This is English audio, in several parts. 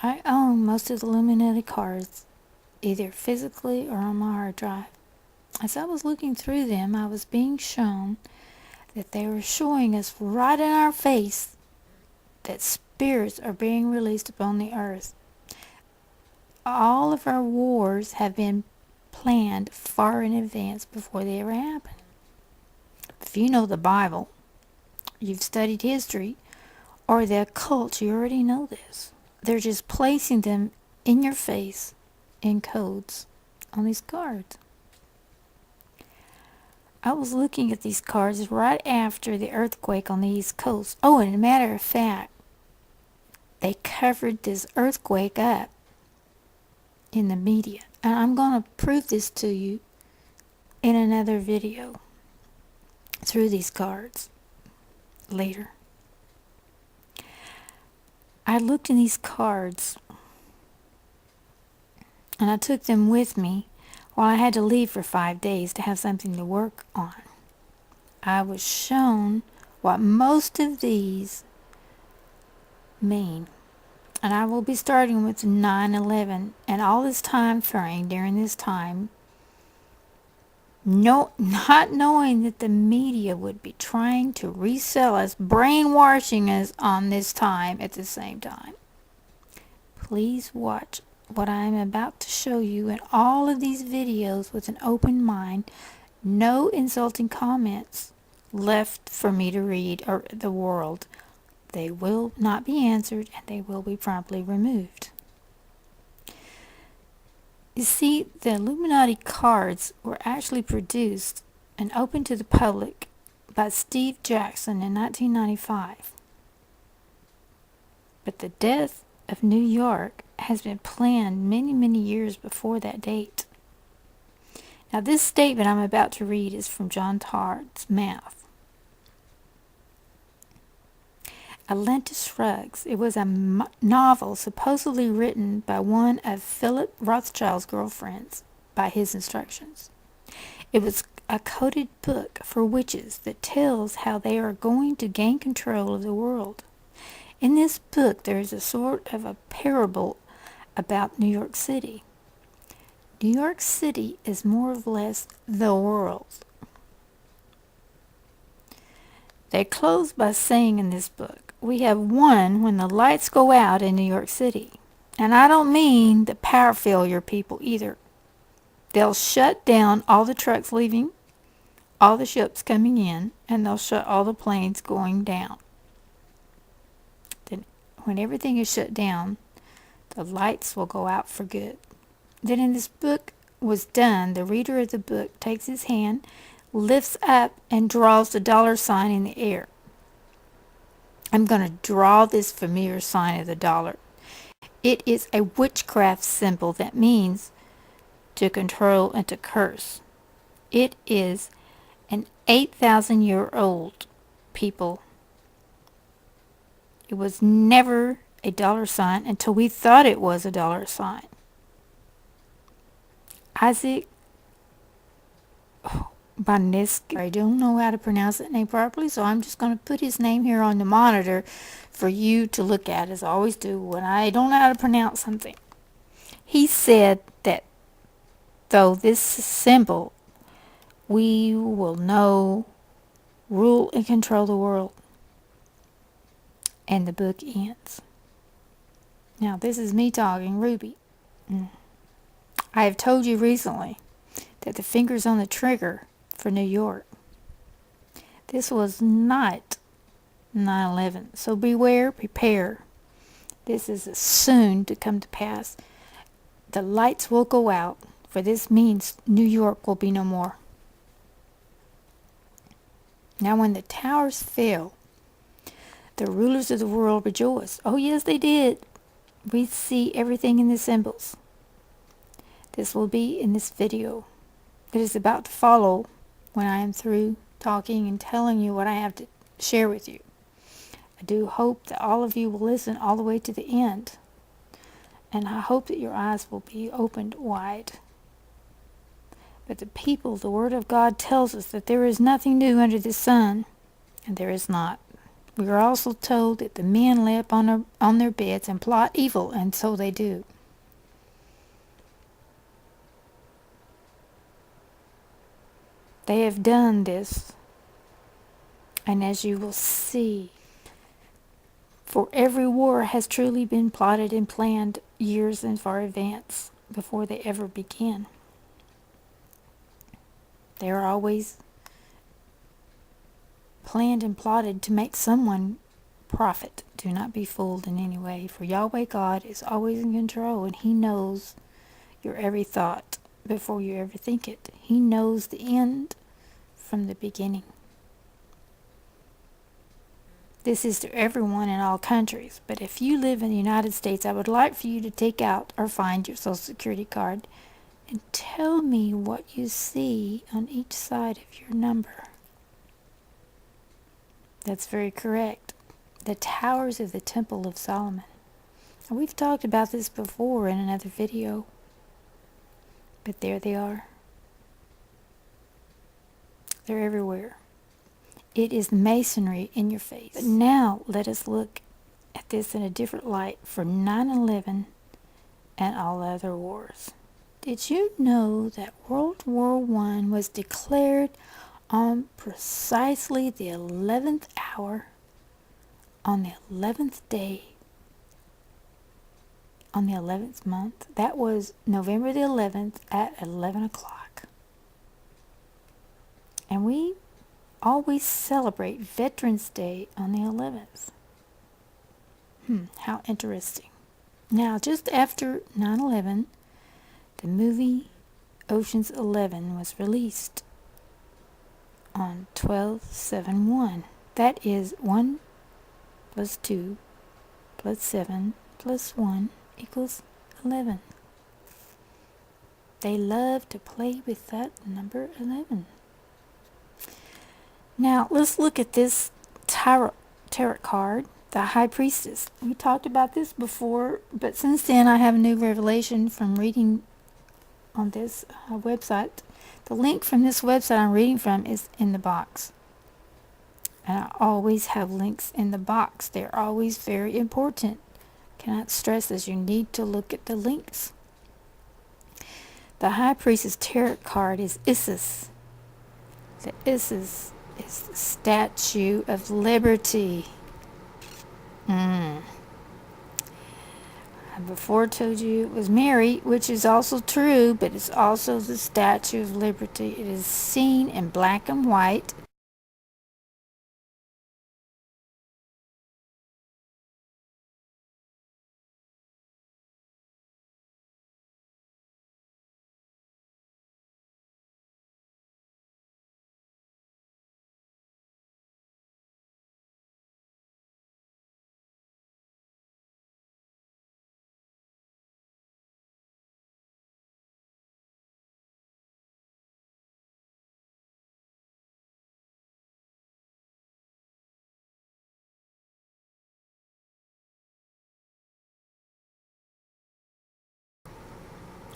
I own most of the Illuminati cards, either physically or on my hard drive. As I was looking through them, I was being shown that they were showing us right in our face that spirits are being released upon the earth. All of our wars have been planned far in advance before they ever happen. If you know the Bible, you've studied history, or the occult, you already know this. They're just placing them in your face in codes on these cards. I was looking at these cards right after the earthquake on the East Coast. Oh, and a matter of fact, they covered this earthquake up in the media. And I'm going to prove this to you in another video through these cards later. I looked in these cards and I took them with me while I had to leave for 5 days to have something to work on. I was shown what most of these mean. And I will be starting with 9/11 and all this time frame during this time, not knowing that the media would be trying to resell us, brainwashing us on this time at the same time. Please watch what I am about to show you in all of these videos with an open mind. No insulting comments left for me to read or the world. They will not be answered and they will be promptly removed. You see, the Illuminati cards were actually produced and opened to the public by Steve Jackson in 1995. But the death of New York has been planned many, many years before that date. Now, this statement I'm about to read is from John Todd's mouth. Atlantis Shrugs. It was a novel supposedly written by one of Philip Rothschild's girlfriends by his instructions. It was a coded book for witches that tells how they are going to gain control of the world. In this book, there is a sort of a parable about New York City. New York City is more or less the world. They close by saying in this book, we have won when the lights go out in New York City. And I don't mean the power failure people either. They'll shut down all the trucks leaving, all the ships coming in, and they'll shut all the planes going down. Then when everything is shut down, the lights will go out for good. Then in this book was done, the reader of the book takes his hand, lifts up, and draws the dollar sign in the air. I'm going to draw this familiar sign of the dollar. It is a witchcraft symbol that means to control and to curse. It is an 8,000-year-old people. It was never a dollar sign until we thought it was a dollar sign. Isaac Banisk, I don't know how to pronounce that name properly, so I'm just going to put his name here on the monitor for you to look at, as I always do when I don't know how to pronounce something. He said that though this symbol, we will know, rule and control the world. And the book ends. Now, this is me talking, Ruby. I have told you recently that the finger's on the trigger for New York. This was not 9/11. So beware, prepare. This is soon to come to pass. The lights will go out, for this means New York will be no more. Now when the towers fell, the rulers of the world rejoiced. Oh yes, they did. We see everything in the symbols. This will be in this video that is about to follow when I am through talking and telling you what I have to share with you. I do hope that all of you will listen all the way to the end. And I hope that your eyes will be opened wide. But the people, the Word of God tells us that there is nothing new under the sun. And there is not. We are also told that the men lay up on their beds and plot evil, and so they do. They have done this, and as you will see, for every war has truly been plotted and planned years in far advance before they ever begin. They are always planned and plotted to make someone profit. Do not be fooled in any way, for Yahweh God is always in control, and He knows your every thought before you ever think it. He knows the end from the beginning. This is to everyone in all countries, but if you live in the United States, I would like for you to take out or find your Social Security card and tell me what you see on each side of your number. That's very correct. The towers of the Temple of Solomon. Now, we've talked about this before in another video, but there they are. They're everywhere. It is masonry in your face. But now let us look at this in a different light for 9/11 and all other wars. Did you know that World War I was declared on precisely the 11th hour, on the 11th day, on the 11th month? That was November the 11th at 11 o'clock. And we always celebrate Veterans Day on the 11th. How interesting. Now, just after 9/11, the movie Ocean's 11 was released on 12/7/1. That is 1 plus 2 plus 7 plus 1 equals 11. They love to play with that number 11. Now, let's look at this tarot card, the High Priestess. We talked about this before, but since then I have a new revelation from reading on this website. The link from this website I'm reading from is in the box. And I always have links in the box. They're always very important. Cannot stress this. You need to look at the links. The High Priestess tarot card is Isis. The Isis is the Statue of Liberty. I before told you it was Mary, which is also true, but it's also the Statue of Liberty. It is seen in black and white.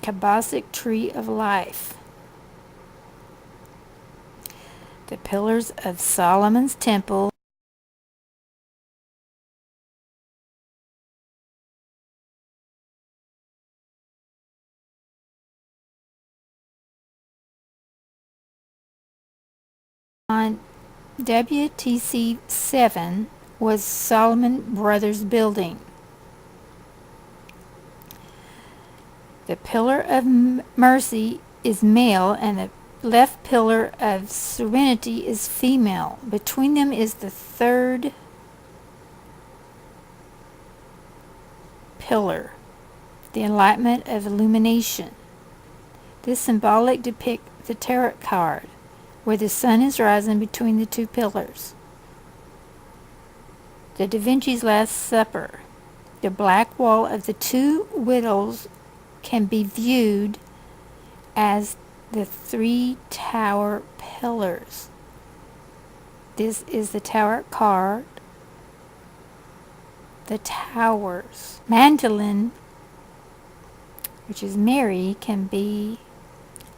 Kabbalistic Tree of Life. The pillars of Solomon's Temple. On WTC 7 was Solomon Brothers building. The pillar of mercy is male, and the left pillar of serenity is female. Between them is the third pillar, the enlightenment of illumination. This symbolic depicts the tarot card, where the sun is rising between the two pillars. The Da Vinci's Last Supper. The black wall of the two widows can be viewed as the three tower pillars. This is the tarot card. The towers. Magdalene, which is Mary, can be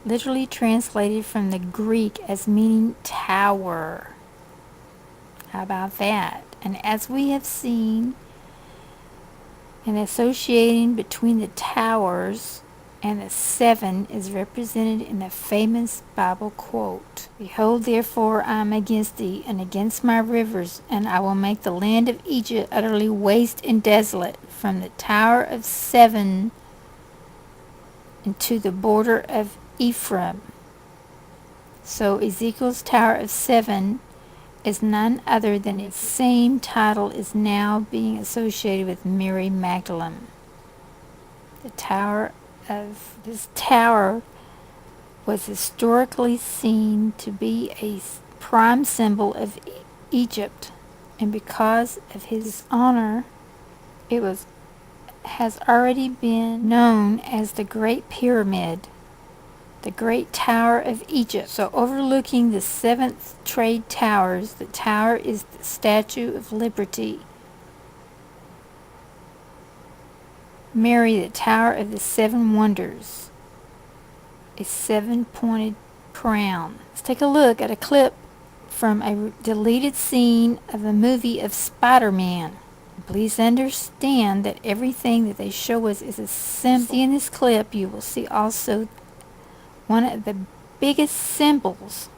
literally translated from the Greek as meaning tower. How about that? And as we have seen, and associating between the towers and the seven is represented in the famous Bible quote, "Behold, therefore, I am against thee, and against my rivers, and I will make the land of Egypt utterly waste and desolate, from the tower of seven into the border of Ephraim." So Ezekiel's Tower of Seven is none other than its same title is now being associated with Mary Magdalene. This tower was historically seen to be a prime symbol of Egypt, and because of his honor, has already been known as the Great Pyramid, the Great Tower of Egypt. So overlooking the seventh trade towers, the tower is the Statue of Liberty. Mary, the Tower of the Seven Wonders, a seven-pointed crown. Let's take a look at a clip from a deleted scene of a movie of Spider-Man. Please understand that everything that they show us is a symbol. See in this clip, you will see also one of the biggest symbols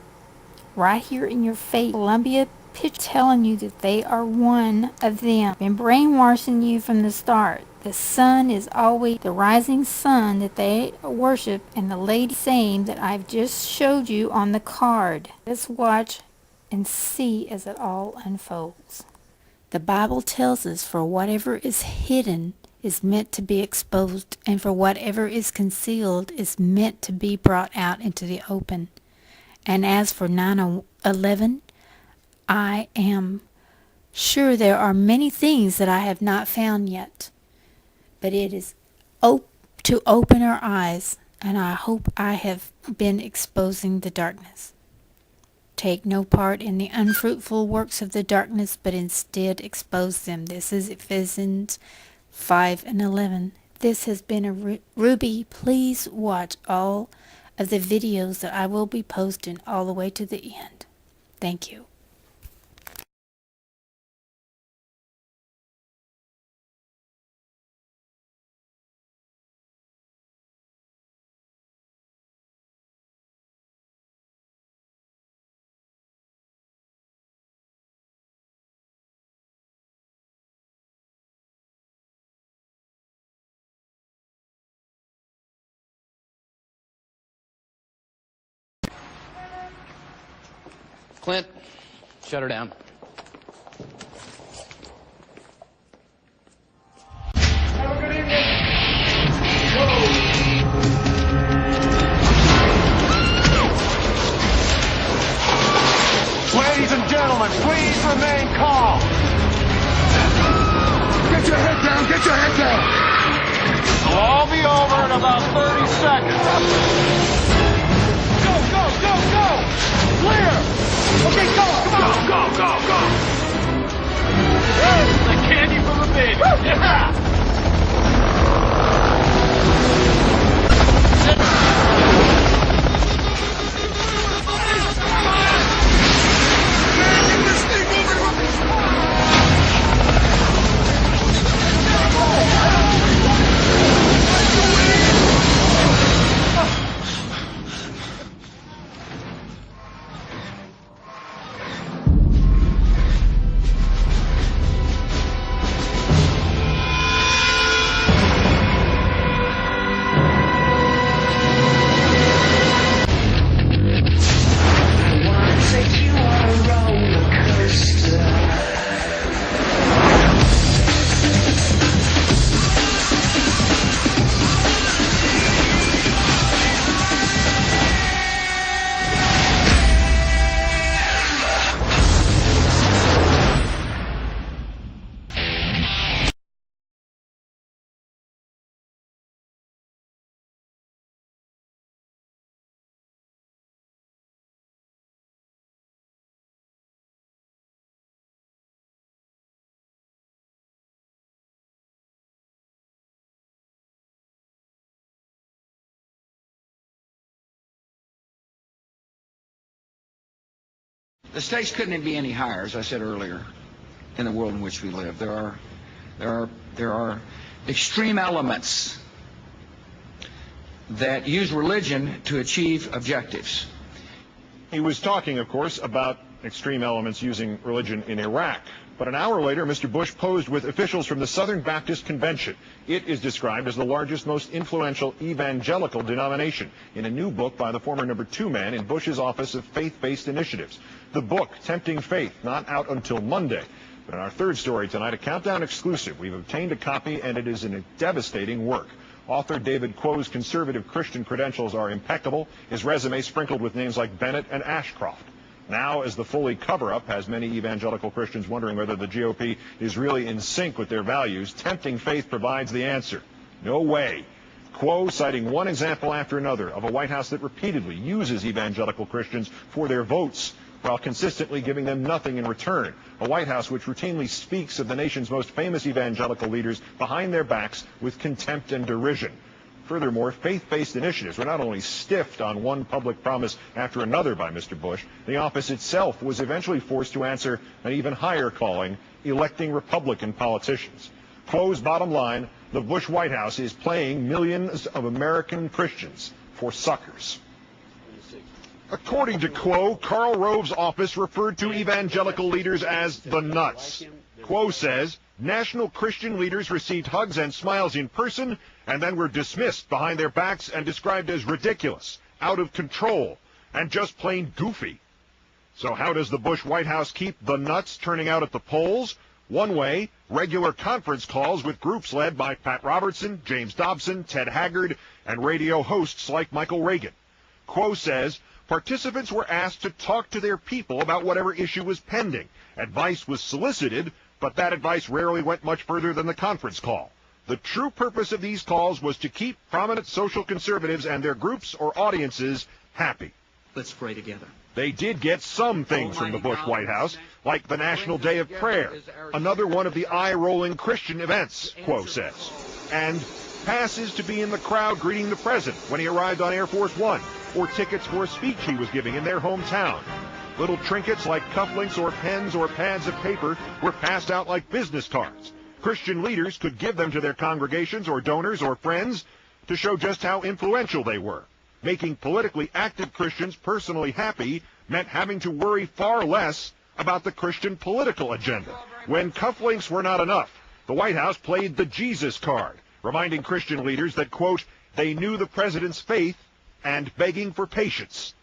right here in your face. Columbia picture telling you that they are one of them. Been brainwashing you from the start. The sun is always the rising sun that they worship, and the lady saying that I've just showed you on the card. Let's watch and see as it all unfolds. The Bible tells us, for whatever is hidden is meant to be exposed, and for whatever is concealed is meant to be brought out into the open. And as for 9/11, I am sure there are many things that I have not found yet, but it is to open our eyes, and I hope I have been exposing the darkness. Take no part in the unfruitful works of the darkness, but instead expose them. This is Ephesians 5:11. This has been a Ruby. Please watch all of the videos that I will be posting all the way to the end. Thank you. Clint, shut her down. Have a good evening. Ladies and gentlemen, please remain calm. Get your head down, get your head down. It'll all be over in about 30 seconds. Go, go, go, go. Clear. Okay, go, come on. Go, go, go, go. The candy from a baby. Yeah. The stakes couldn't be any higher, as I said earlier. in the world in which we live. There are extreme elements that use religion to achieve objectives. He was talking, of course, about extreme elements using religion in Iraq. But an hour later, Mr. Bush posed with officials from the Southern Baptist Convention. It is described as the largest, most influential evangelical denomination in a new book by the former number 2 man in Bush's Office of Faith-Based Initiatives. The book, Tempting Faith, not out until Monday. But in our third story tonight, a Countdown exclusive. We've obtained a copy, and it is in a devastating work. Author David Quo's conservative Christian credentials are impeccable, his resume sprinkled with names like Bennett and Ashcroft. Now, as the fully cover-up has many evangelical Christians wondering whether the GOP is really in sync with their values, Tempting Faith provides the answer. No way. Quo citing one example after another of a White House that repeatedly uses evangelical Christians for their votes while consistently giving them nothing in return. A White House which routinely speaks of the nation's most famous evangelical leaders behind their backs with contempt and derision. Furthermore, faith-based initiatives were not only stiffed on one public promise after another by Mr. Bush, the office itself was eventually forced to answer an even higher calling, electing Republican politicians. Quo's bottom line, the Bush White House is playing millions of American Christians for suckers. According to Quo, Karl Rove's office referred to evangelical leaders as the nuts. Quo says national Christian leaders received hugs and smiles in person and then were dismissed behind their backs and described as ridiculous, out of control, and just plain goofy. So how does the Bush White House keep the nuts turning out at the polls? One way, regular conference calls with groups led by Pat Robertson, James Dobson, Ted Haggard, and radio hosts like Michael Reagan. Quo says participants were asked to talk to their people about whatever issue was pending. Advice was solicited, but that advice rarely went much further than the conference call. The true purpose of these calls was to keep prominent social conservatives and their groups or audiences happy. Let's pray together. They did get some things from the Bush White House, like the National Day of Prayer, another one of the eye-rolling Christian events, Quo says, and passes to be in the crowd greeting the president when he arrived on Air Force One, or tickets for a speech he was giving in their hometown. Little trinkets like cufflinks or pens or pads of paper were passed out like business cards. Christian leaders could give them to their congregations or donors or friends to show just how influential they were. Making politically active Christians personally happy meant having to worry far less about the Christian political agenda. When cufflinks were not enough, the White House played the Jesus card, reminding Christian leaders that, quote, they knew the president's faith and begging for patience.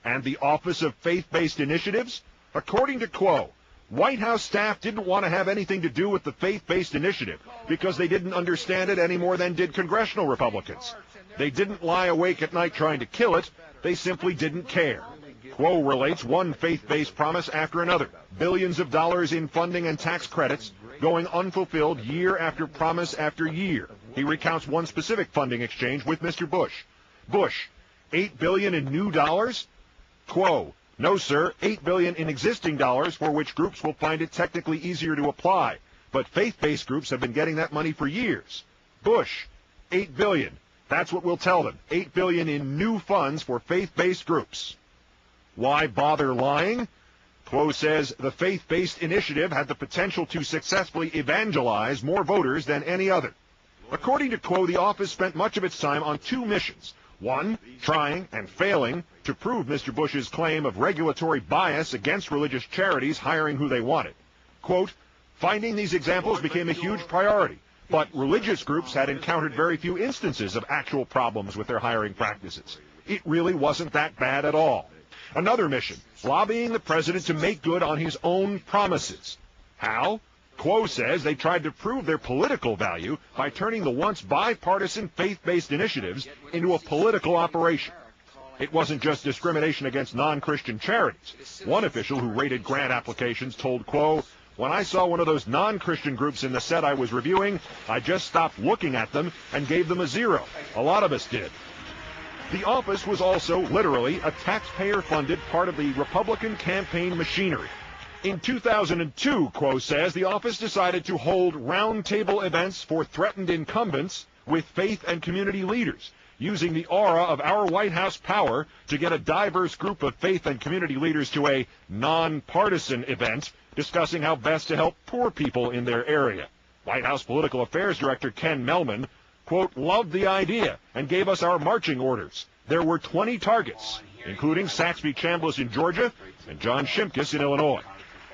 And the Office of Faith-Based Initiatives? According to Quo, White House staff didn't want to have anything to do with the faith-based initiative because they didn't understand it any more than did congressional Republicans. They didn't lie awake at night trying to kill it. They simply didn't care. Quo relates one faith-based promise after another, billions of dollars in funding and tax credits going unfulfilled year after promise after year. He recounts one specific funding exchange with Mr. Bush. Bush, $8 billion in new dollars? Quo, no, sir, $8 billion in existing dollars for which groups will find it technically easier to apply. But faith-based groups have been getting that money for years. Bush, $8 billion. That's what we'll tell them. $8 billion in new funds for faith-based groups. Why bother lying? Quo says the faith-based initiative had the potential to successfully evangelize more voters than any other. According to Quo, the office spent much of its time on two missions. One, trying and failing to prove Mr. Bush's claim of regulatory bias against religious charities hiring who they wanted. Quote, finding these examples became a huge priority, but religious groups had encountered very few instances of actual problems with their hiring practices. It really wasn't that bad at all. Another mission, lobbying the president to make good on his own promises. How? Quo says they tried to prove their political value by turning the once bipartisan faith-based initiatives into a political operation. It wasn't just discrimination against non-Christian charities. One official who rated grant applications told Quo, when I saw one of those non-Christian groups in the set I was reviewing, I just stopped looking at them and gave them a 0. A lot of us did. The office was also, literally, a taxpayer-funded part of the Republican campaign machinery. In 2002, Quo says, the office decided to hold roundtable events for threatened incumbents with faith and community leaders. using the aura of our White House power to get a diverse group of faith and community leaders to a nonpartisan event discussing how best to help poor people in their area. White House Political Affairs Director Ken Mellman, quote, loved the idea and gave us our marching orders. There were 20 targets, including Saxby Chambliss in Georgia and John Shimkus in Illinois.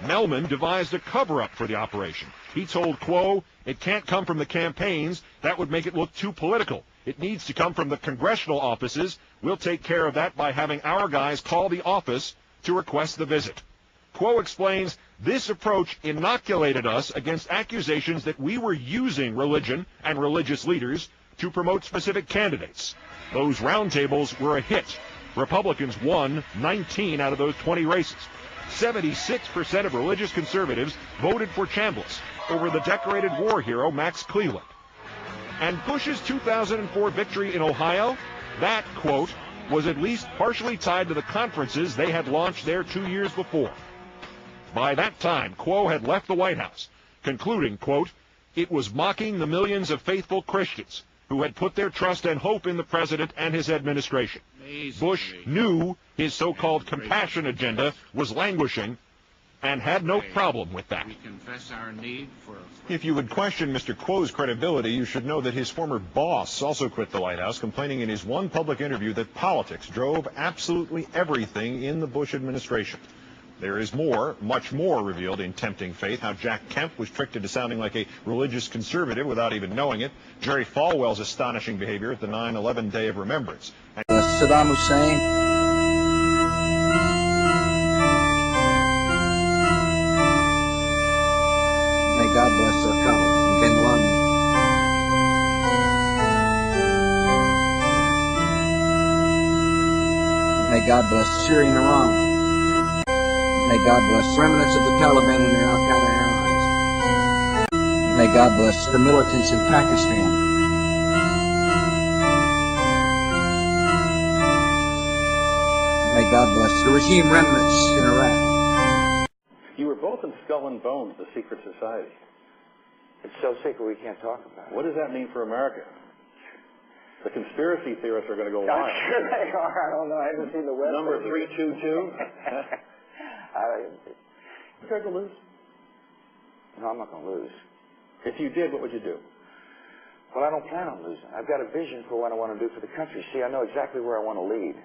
Mellman devised a cover-up for the operation. He told Quo, it can't come from the campaigns. That would make it look too political. It needs to come from the congressional offices. We'll take care of that by having our guys call the office to request the visit. Quo explains, this approach inoculated us against accusations that we were using religion and religious leaders to promote specific candidates. Those roundtables were a hit. Republicans won 19 out of those 20 races. 76% of religious conservatives voted for Chambliss over the decorated war hero Max Cleland. And Bush's 2004 victory in Ohio, that, quote, was at least partially tied to the conferences they had launched there 2 years before. By that time, Quo had left the White House, concluding, quote, it was mocking the millions of faithful Christians who had put their trust and hope in the president and his administration. Bush knew his so-called compassion agenda was languishing and had no problem with that. If you would question Mr. Quo's credibility, you should know that his former boss also quit the White House, complaining in his one public interview that politics drove absolutely everything in the Bush administration. There is more, much more revealed in Tempting Faith, how Jack Kemp was tricked into sounding like a religious conservative without even knowing it, Jerry Falwell's astonishing behavior at the 9/11 Day of Remembrance. Saddam Hussein. May God bless our couple, Bin Laden. May God bless Syria and Iran. May God bless remnants of the Taliban and their Al-Qaeda allies. May God bless the militants in Pakistan. May God bless the regime remnants in Iraq. You were both in Skull and Bones, the secret society. It's so secret we can't talk about it. What does that mean for America? The conspiracy theorists are going to go wild. I'm sure they are. I don't know. I haven't seen the website. Number 322. You prepared to lose? No, I'm not going to lose. If you did, what would you do? Well, I don't plan on losing. I've got a vision for what I want to do for the country. See, I know exactly where I want to lead.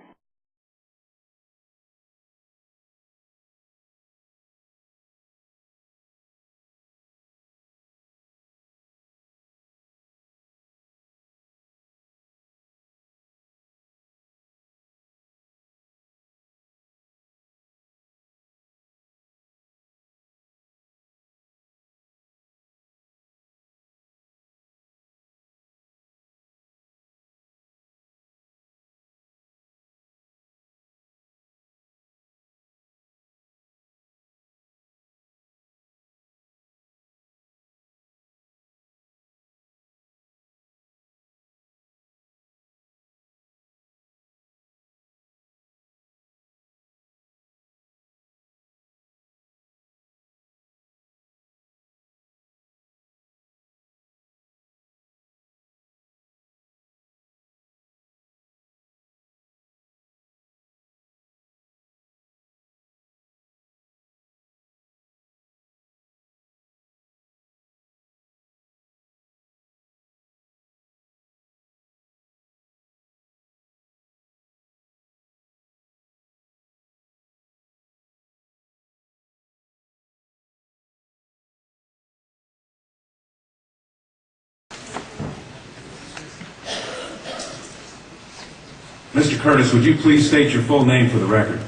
Mr. Curtis, would you please state your full name for the record?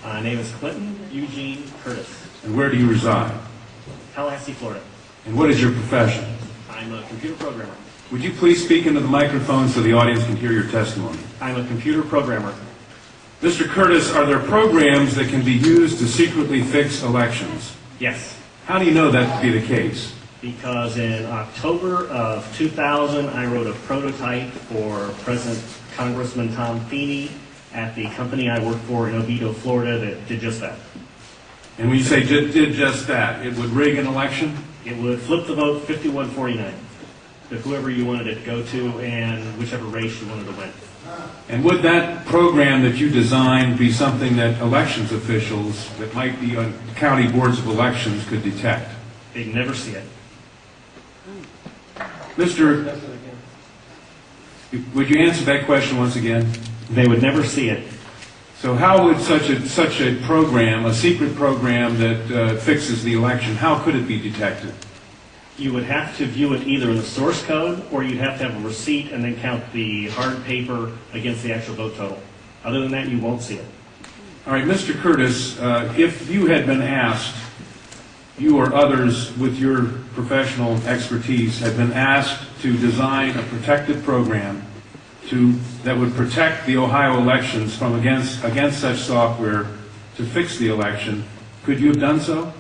My name is Clinton Eugene Curtis. And where do you reside? Tallahassee, Florida. And what is your profession? I'm a computer programmer. Would you please speak into the microphone so the audience can hear your testimony? I'm a computer programmer. Mr. Curtis, are there programs that can be used to secretly fix elections? Yes. How do you know that to be the case? Because in October of 2000, I wrote a prototype for President Congressman Tom Feeney at the company I work for in Oviedo, Florida, that did just that. And when you say did just that, it would rig an election? It would flip the vote 51-49. to whoever you wanted it to go to and whichever race you wanted to win. And would that program that you designed be something that elections officials that might be on county boards of elections could detect? They'd never see it. Mr. Would you answer that question once again? They would never see it. So how would such a program, a secret program that fixes the election, how could it be detected? You would have to view it either in the source code, or you'd have to have a receipt and then count the hard paper against the actual vote total. Other than that, you won't see it. All right, Mr. Curtis, if you had been asked, you or others with your professional expertise had been asked to design a protective program that would protect the Ohio elections from against such software to fix the election, could you have done so?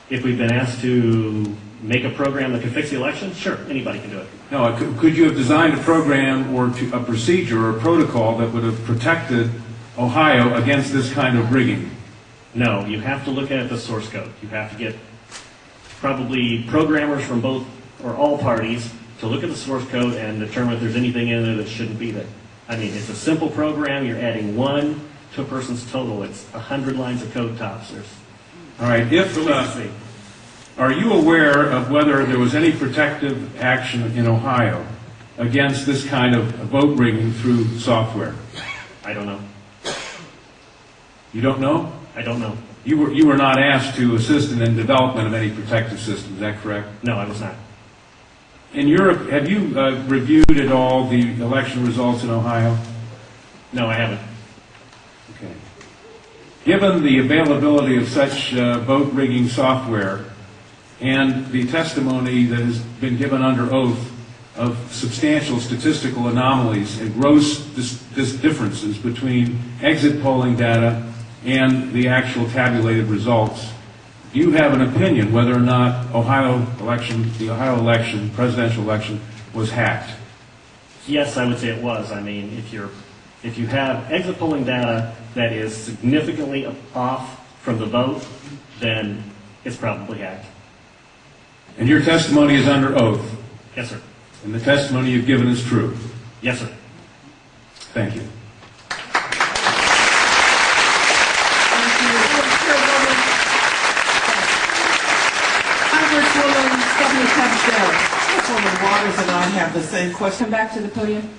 If we've been asked to make a program that can fix the election, sure, anybody can do it. No, could you have designed a program or a procedure or a protocol that would have protected Ohio against this kind of rigging? No, you have to look at the source code. You have to get probably programmers from both or all parties to look at the source code and determine if there's anything in there that shouldn't be there. I mean, it's a simple program. You're adding 1 to a person's total. It's 100 lines of code tops. All right. Are you aware of whether there was any protective action in Ohio against this kind of vote rigging through software? I don't know. You don't know? I don't know. You were not asked to assist in the development of any protective system. Is that correct? No, I was not. In Europe, have you reviewed at all the election results in Ohio? No, I haven't. Okay. Given the availability of such vote rigging software and the testimony that has been given under oath of substantial statistical anomalies and gross differences between exit polling data and the actual tabulated results, do you have an opinion whether or not the Ohio election, presidential election, was hacked? Yes, I would say it was. I mean, if you have exit polling data that is significantly off from the vote, then it's probably hacked. And your testimony is under oath? Yes, sir. And the testimony you've given is true? Yes, sir. Thank you. Councilwoman Waters and I have the same question. Come back to the podium.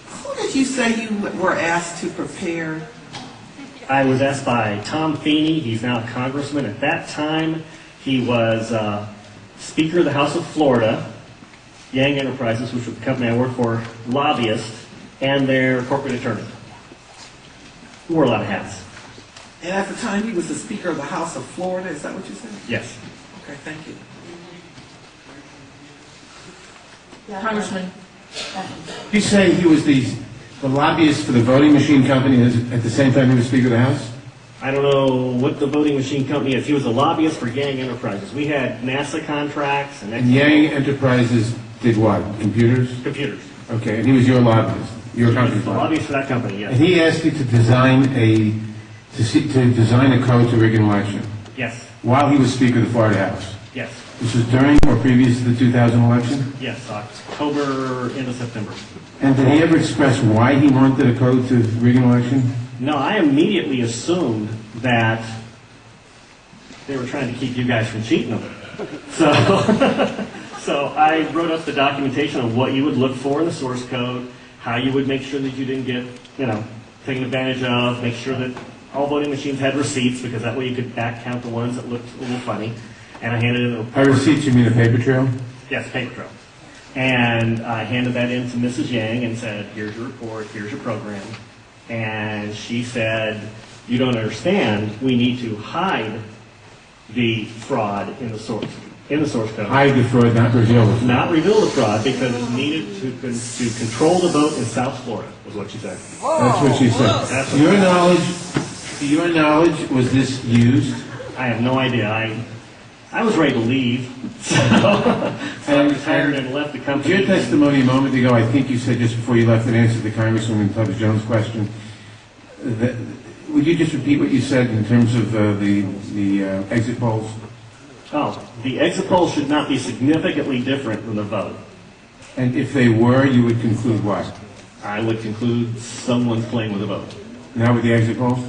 Who did you say you were asked to prepare? I was asked by Tom Feeney. He's now a congressman. At that time, he was Speaker of the House of Florida, Yang Enterprises, which was the company I work for, lobbyist, and their corporate attorney. He wore a lot of hats. And at the time, he was the Speaker of the House of Florida. Is that what you said? Yes. Okay, thank you. Congressman. You say he was the lobbyist for the voting machine company at the same time he was Speaker of the House? I don't know what the voting machine company is. He was a lobbyist for Yang Enterprises. We had NASA contracts and Yang Enterprises did what? Computers? Computers. Okay, and he was your lobbyist, your company's lobbyist for that company, yes. And he asked you to design a code to rig an election? Yes. While he was Speaker of the Florida House? Yes. This was during or previous to the 2000 election? Yes, October into September. And did he ever express why he wanted a code to rig an election? No, I immediately assumed that they were trying to keep you guys from cheating them. So I wrote up the documentation on what you would look for in the source code, how you would make sure that you didn't get, taken advantage of, make sure that all voting machines had receipts, because that way you could back count the ones that looked a little funny. And I handed it. By receipts, you mean a paper trail? Yes, paper trail. And I handed that in to Mrs. Yang and said, here's your report, here's your program. And she said, you don't understand, we need to hide the fraud in the source code. Hide the fraud, not reveal the fraud. Not reveal the fraud, because it's needed to control the vote in South Florida, was what she said. That's what she said. To your knowledge, was this used? I have no idea. I was ready to leave, so I retired and left the company. Your testimony a moment ago, I think you said just before you left in answer to Congresswoman Tubbs Jones' question, would you just repeat what you said in terms of the exit polls? Oh, the exit polls should not be significantly different than the vote. And if they were, you would conclude what? I would conclude someone's playing with the vote. Not with the exit polls?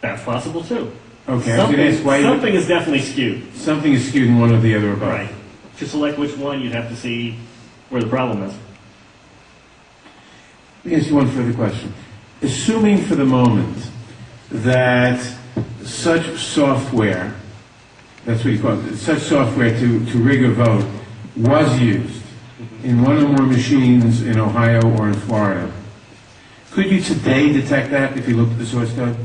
That's possible too. Okay, I was going to ask why something is definitely skewed. Something is skewed in one or the other or both. Right. To select which one, you'd have to see where the problem is. Let me ask you one further question. Assuming for the moment that such software, that's what you call it, such software to rig a vote was used in one or more machines in Ohio or in Florida, could you today detect that if you looked at the source code?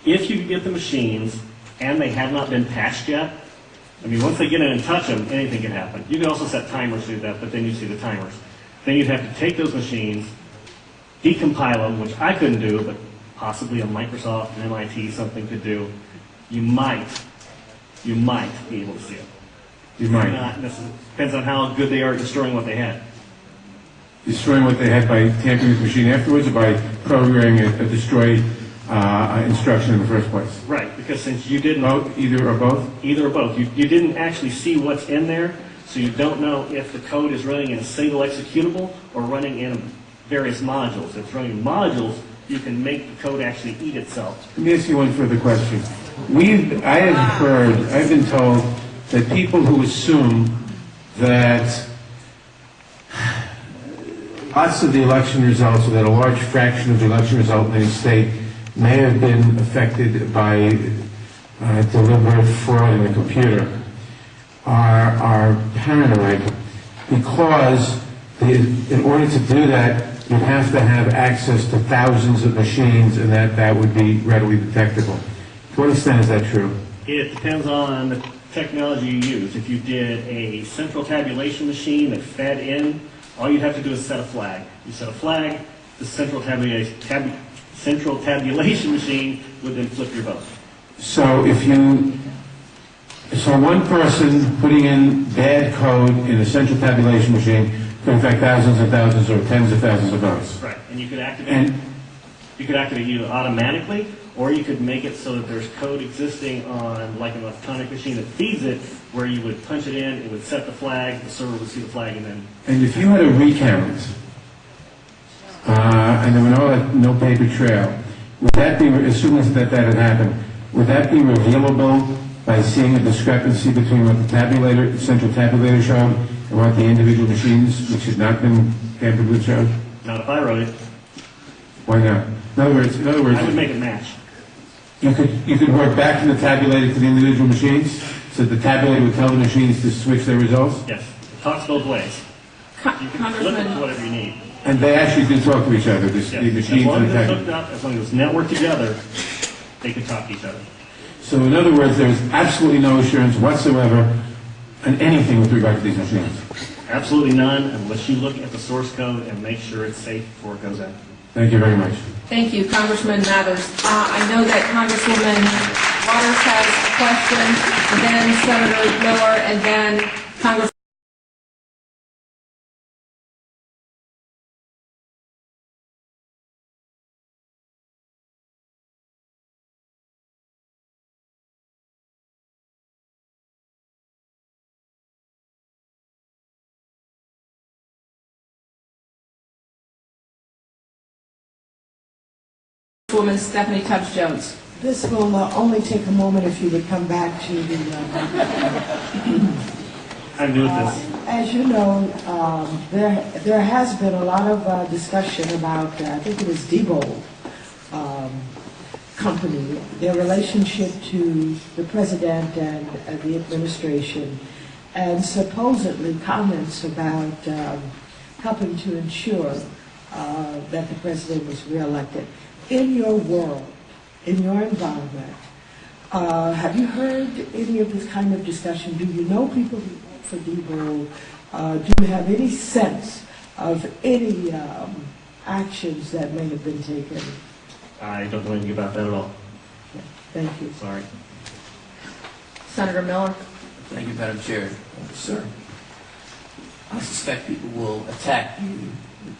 If you get the machines and they have not been patched yet, I mean, once they get in and touch them, anything can happen. You can also set timers to do that, but then you see the timers. Then you'd have to take those machines, decompile them, which I couldn't do, but possibly a Microsoft, an MIT, something could do. You might be able to see it. You might. Not necessarily. Depends on how good they are at destroying what they had. Destroying what they had by tampering with the machine afterwards, or by programming a destroy instruction in the first place? Right, because since you didn't... Either or both? Either or both. You didn't actually see what's in there, so you don't know if the code is running in a single executable or running in various modules. If it's running in modules, you can make the code actually eat itself. Let me ask you one further question. I've been told that people who assume that lots of the election results, or that a large fraction of the election result in any state may have been affected by deliberate fraud in the computer, are paranoid, because in order to do that, you'd have to have access to thousands of machines, and that would be readily detectable. To what extent is that true? It depends on the technology you use. If you did a central tabulation machine that fed in, all you'd have to do is set a flag. You set a flag, the central tabulation machine would then flip your vote. So one person putting in bad code in a central tabulation machine could affect thousands and thousands or tens of thousands of votes. Right, and you could activate either automatically, or you could make it so that there's code existing on like an electronic machine that feeds it, where you would punch it in, it would set the flag, the server would see the flag, and then... And if you had a recount, and there were no paper trail, would that be, assuming that had happened, would that be revealable by seeing a discrepancy between what the central tabulator showed and what the individual machines, which had not been tampered with, showed? Not if I wrote it. Why not? In other words, I would make it match. You could work back from the tabulator to the individual machines, so the tabulator would tell the machines to switch their results? Yes. It talks both ways. You can flip it to whatever you need. And they actually do talk to each other, the machines and the as long as it's hooked up, as long as it's networked together, they can talk to each other. So in other words, there's absolutely no assurance whatsoever on anything with regard to these machines? Absolutely none, unless you look at the source code and make sure it's safe before it goes out. Thank you very much. Thank you, Congressman Mathers. I know that Congresswoman Waters has a question, and then Senator Miller, and then Congressman... Woman Stephanie Tubbs Jones. This will only take a moment if you would come back to the... I'm new at this. As you know, there has been a lot of discussion about, I think it was Diebold Company, their relationship to the president and the administration, and supposedly comments about helping to ensure that the president was reelected. In your world, in your environment, have you heard any of this kind of discussion? Do you know people who work for Diebold? Do you have any sense of any actions that may have been taken? I don't know anything about that at all. Okay. Thank you. Sorry. Senator Miller. Thank you, Madam Chair. Sir, I suspect people will attack you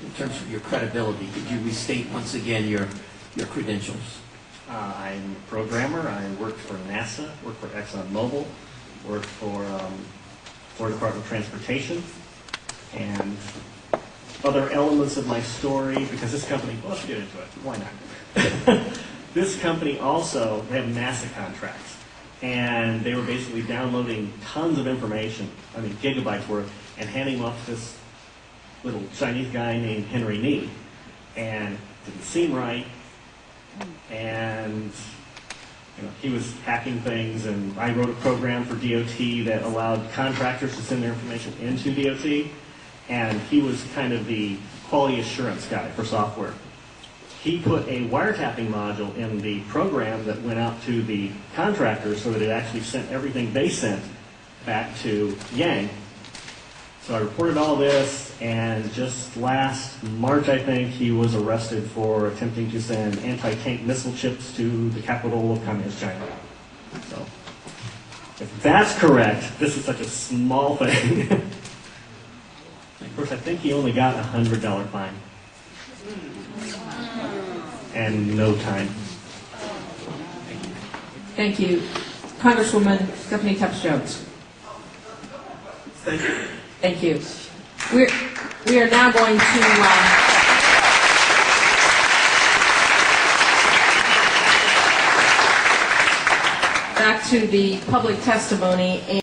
in terms of your credibility. Could you restate once again your credentials? I'm a programmer. I worked for NASA, worked for ExxonMobil, worked for Florida Department of Transportation, and other elements of my story, because this company, well, let's get into it. Why not? This company also, they have NASA contracts, and they were basically downloading tons of information, I mean gigabytes worth, and handing them off to this little Chinese guy named Henry Nee, and it didn't seem right, and he was hacking things, and I wrote a program for DOT that allowed contractors to send their information into DOT, and he was kind of the quality assurance guy for software. He put a wiretapping module in the program that went out to the contractors so that it actually sent everything they sent back to Yang. So I reported all this, and just last March, I think, he was arrested for attempting to send anti-tank missile chips to the capital of Communist China. So, if that's correct, this is such a small thing. Of course, I think he only got a $100 fine. And no time. Thank you. Congresswoman Stephanie Tubbs Jones. Thank you. Thank you. We are now going to back to the public testimony.